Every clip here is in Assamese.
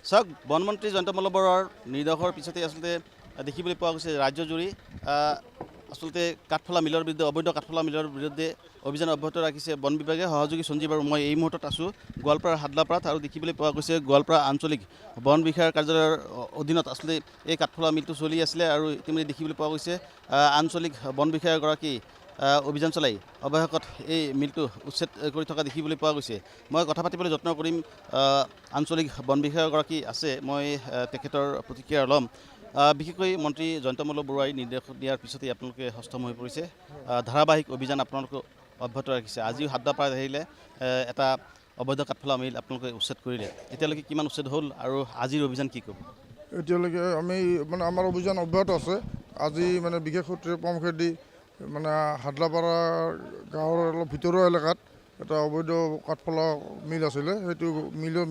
চাওক বনমন্ত্ৰী জয়ন্ত মল্ল বৰুৱাৰ নিৰ্দেশৰ পিছতে আচলতে দেখিবলৈ পোৱা গৈছে ৰাজ্যজুৰি আচলতে কাঠফলা মিলৰ বিৰুদ্ধে অবৈধ কাঠফলা মিলৰ বিৰুদ্ধে অভিযান অব্যাহত ৰাখিছে বন বিভাগে। সহযোগী সঞ্জীৱ আৰু মই এই মুহূৰ্তত আছোঁ গোৱালপাৰাৰ হাদলাপাৰাত আৰু দেখিবলৈ পোৱা গৈছে গোৱালপাৰা আঞ্চলিক বন বিষয়াৰ কাৰ্যালয়ৰ অধীনত আচলতে এই কাঠফলা মিলটো চলি আছিলে আৰু ইতিমধ্যে দেখিবলৈ পোৱা গৈছে আঞ্চলিক বন বিষয়াগৰাকী অভিযান চলাই অৱশেষত এই মিলটো উচ্ছেদ কৰি থকা দেখিবলৈ পোৱা গৈছে। মই কথা পাতিবলৈ যত্ন কৰিম, আঞ্চলিক বন বিষয়াগৰাকী আছে, মই তেখেতৰ প্ৰতিক্ৰিয়া ল'ম। বিশেষকৈ মন্ত্ৰী জয়ন্ত মল্ল বৰুৱাই নিৰ্দেশ দিয়াৰ পিছতেই আপোনালোকে হস্তম হৈ পৰিছে, ধাৰাবাহিক অভিযান আপোনালোকে অব্যাহত ৰাখিছে। আজিও হাদলাপাৰাত আহিলে এটা অবৈধ কাঠফলা মিল আপোনালোকে উচ্ছেদ কৰিলে, এতিয়ালৈকে কিমান উচ্ছেদ হ'ল আৰু আজিৰ অভিযান কি ক'ব? এতিয়ালৈকে আমি আমাৰ অভিযান অব্যাহত আছে। আজি বিশেষ সূত্ৰে পৰামৰ্শেদি হাদলাপাৰা গাঁৱৰ অলপ ভিতৰুৱা এলেকাত এটা অবৈধ কাঠফলা মিল আছিলে, সেইটো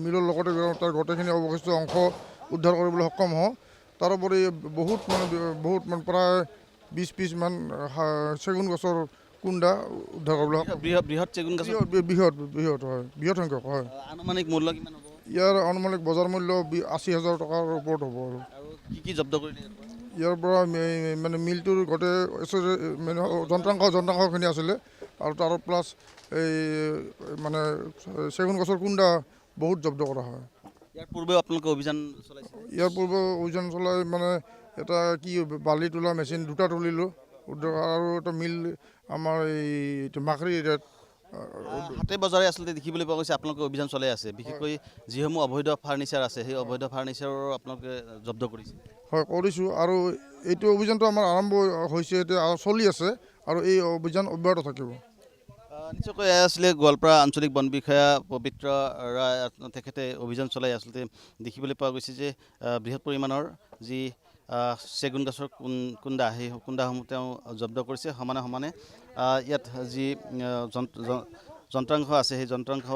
মিলৰ লগতে তাৰ গোটেইখিনি অৱশিষ্ট অংশ উদ্ধাৰ কৰিবলৈ সক্ষম হওঁ। তাৰোপৰি বহুত প্ৰায় 20 পিচমান চেগুন গছৰ কুণ্ডা উদ্ধাৰ কৰিবলৈ বৃহৎ চেগুন গছ, বৃহৎ সংখ্যক হয়। আনুমানিক মূল্য কিমান হ'ব? ইয়াৰ আনুমানিক বজাৰ মূল্য 80,000 টকাৰ ওপৰত হ'ব। আৰু কি কি জব্দ কৰিলে? ইয়াৰ পৰা মিলটোৰ গোটেই যন্ত্ৰাংশখিনি আছিলে আৰু তাৰ প্লাছ এই চেগুন গছৰ কুণ্ডা বহুত জব্দ কৰা হয়। ইয়াৰ পূৰ্বেও আপোনালোকে অভিযান চলাইছে? ইয়াৰ পূৰ্বে অভিযান চলাই এটা বালি তোলা মেচিন দুটা তুলিলোঁ আৰু এটা মিল আমাৰ এইটো মাকৰি এৰিয়াত হাতে বজাৰে আচলতে দেখিবলৈ পোৱা গৈছে আপোনালোকে অভিযান চলাই আছে। বিশেষকৈ যিসমূহ অবৈধ ফাৰ্নিচাৰ আছে সেই অবৈধ ফাৰ্নিচাৰো আপোনালোকে জব্দ কৰিছে? হয়, কৰিছোঁ। আৰু এইটো অভিযানটো আমাৰ আৰম্ভ হৈছে, এতিয়া চলি আছে আৰু এই অভিযান অব্যাহত থাকিব। নিশ্চয়কৈ আছিলে গোৱালপাৰা আঞ্চলিক বন বিষয়া পবিত্ৰ ৰায়, তেখেতে অভিযান চলাই আচলতে দেখিবলৈ পোৱা গৈছে যে বৃহৎ পৰিমাণৰ যি চেগুন গছৰ কুণ্ডা, সেই কুণ্ডাসমূহ তেওঁ জব্দ কৰিছে। সমানে সমানে ইয়াত যি যন্ত্ৰাংশ আছে সেই যন্ত্ৰাংশ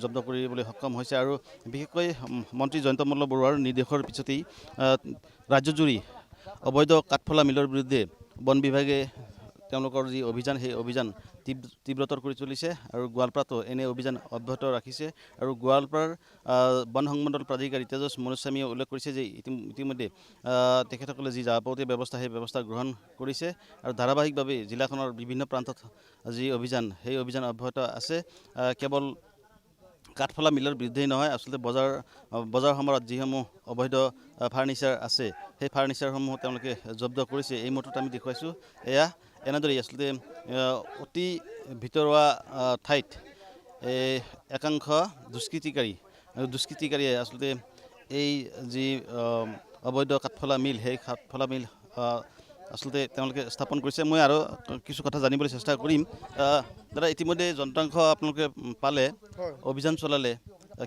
জব্দ কৰিবলৈ সক্ষম হৈছে। আৰু বিশেষকৈ মন্ত্ৰী জয়ন্ত মল্ল বৰুৱাৰ নিৰ্দেশৰ পিছতেই ৰাজ্যজুৰি অবৈধ কাঠফলা মিলৰ বিৰুদ্ধে বন বিভাগে তেওঁলোকৰ যি অভিযান সেই অভিযান তীব্ৰতৰ কৰি চলিছে আৰু গোৱালপাৰাতো এনে অভিযান অব্যাহত ৰাখিছে। আৰু গোৱালপাৰাৰ বন সংমণ্ডল প্ৰাধিকাৰী তেজছ মনুস্বামীয়ে উল্লেখ কৰিছে যে ইতিমধ্যে তেখেতসকলে যি যাৱতীয় ব্যৱস্থা সেই ব্যৱস্থা গ্ৰহণ কৰিছে আৰু ধাৰাবাহিকভাৱে জিলাখনৰ বিভিন্ন প্ৰান্তত যি অভিযান সেই অভিযান অব্যাহত আছে। কেৱল কাঠফলা মিলৰ বিৰুদ্ধেই নহয়, আচলতে বজাৰ সমাৰত যিসমূহ অবৈধ ফাৰ্নিচাৰ আছে সেই ফাৰ্নিচাৰসমূহ তেওঁলোকে জব্দ কৰিছে। এই মুহূৰ্তত আমি দেখুৱাইছোঁ এয়া এনেদৰেই আচলতে অতি ভিতৰুৱা ঠাইত একাংশ দুষ্কৃতিকাৰীয়ে আচলতে এই যি অবৈধ কাঠফলা মিল সেই কাঠফলা মিল আচলতে তেওঁলোকে স্থাপন কৰিছে। মই আৰু কিছু কথা জানিবলৈ চেষ্টা কৰিম। দাদা, ইতিমধ্যে যন্ত্ৰাংশ আপোনালোকে পালে, অভিযান চলালে,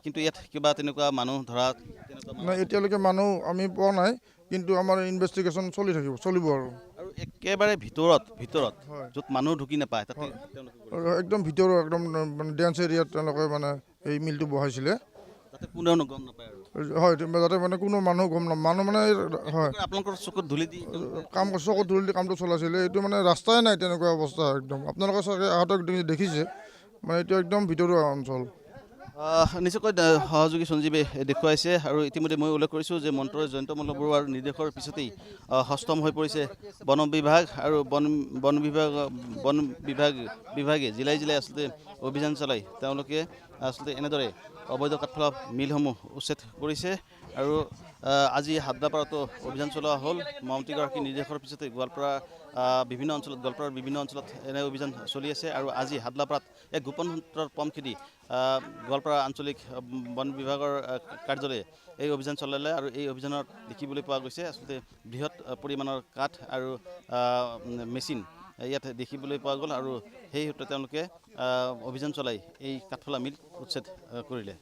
কিন্তু ইয়াত কিবা তেনেকুৱা মানুহ ধৰা নাই, এতিয়ালৈকে মানুহ আমি পোৱা নাই, কিন্তু আমাৰ ইনভেষ্টিগেশ্যন চলিব আৰু একেবাৰে ভিতৰত য'ত মানুহ ঢুকি নাপায় তাতে একদম ভিতৰৰ একদম ডেন্স এৰিয়াত তেওঁলোকে এই মিলটো বহাইছিলে। তাতে কোনেও গম নাপায় আৰু হয়, যাতে কোনো মানুহ গম হয়, আপোনালোকৰ চকুত ধূলি দি চকুত ধূলি দি কামটো চলাইছিলে। এইটো ৰাস্তাই নাই, তেনেকুৱা অৱস্থা একদম। আপোনালোকে চাগে আহতক দেখিছে, এইটো একদম ভিতৰুৱা অঞ্চল। নিশ্চয়কৈ সহযোগী সঞ্জীৱে দেখুৱাইছে। আৰু ইতিমধ্যে মই উল্লেখ কৰিছোঁ যে মন্ত্ৰী জয়ন্ত মল্ল বৰুৱাৰ নিৰ্দেশৰ পিছতেই হস্তম হৈ পৰিছে বন বিভাগ আৰু বন বিভাগে জিলাই আচলতে অভিযান চলাই তেওঁলোকে আচলতে এনেদৰে অবৈধ কাঠফলা মিলসমূহ উচ্ছেদ কৰিছে। আৰু আজি হাদলাপাৰাতো অভিযান চলোৱা হ'ল। মন্ত্ৰীগৰাকীৰ নিৰ্দেশৰ পিছতে গোৱালপাৰাৰ বিভিন্ন অঞ্চলত এনে অভিযান চলি আছে। আৰু আজি হাদলাপাৰাত এক গোপন সূত্ৰৰ পমখেদি গোৱালপাৰা আঞ্চলিক বন বিভাগৰ কাৰ্যালয়ে এই অভিযান চলালে আৰু এই অভিযানত দেখিবলৈ পোৱা গৈছে আচলতে বৃহৎ পৰিমাণৰ কাঠ আৰু মেচিন ইয়াত দেখিবলৈ পোৱা গ'ল। আৰু সেই সূত্ৰে তেওঁলোকে অভিযান চলাই এই কাঠফলা মিল উচ্ছেদ কৰিলে।